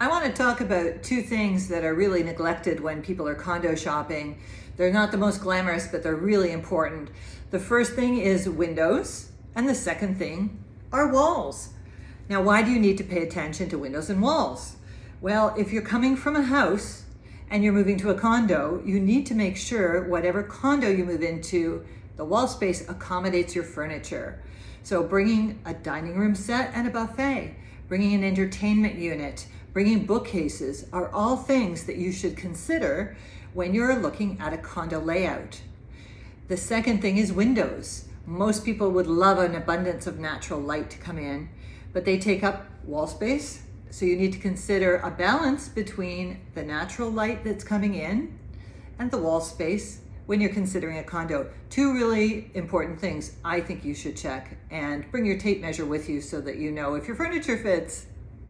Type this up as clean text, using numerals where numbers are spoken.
I want to talk about two things that are really neglected when people are condo shopping. They're not the most glamorous, but they're really important. The first thing is windows, and the second thing are walls. Now, why do you need to pay attention to windows and walls? Well, if you're coming from a house and you're moving to a condo, you need to make sure whatever condo you move into, the wall space accommodates your furniture. So bringing a dining room set and a buffet, bringing an entertainment unit, bringing bookcases are all things that you should consider when you're looking at a condo layout. The second thing is windows. Most people would love an abundance of natural light to come in, but they take up wall space. So you need to consider a balance between the natural light that's coming in and the wall space when you're considering a condo. Two really important things I think you should check, and bring your tape measure with you so that you know if your furniture fits.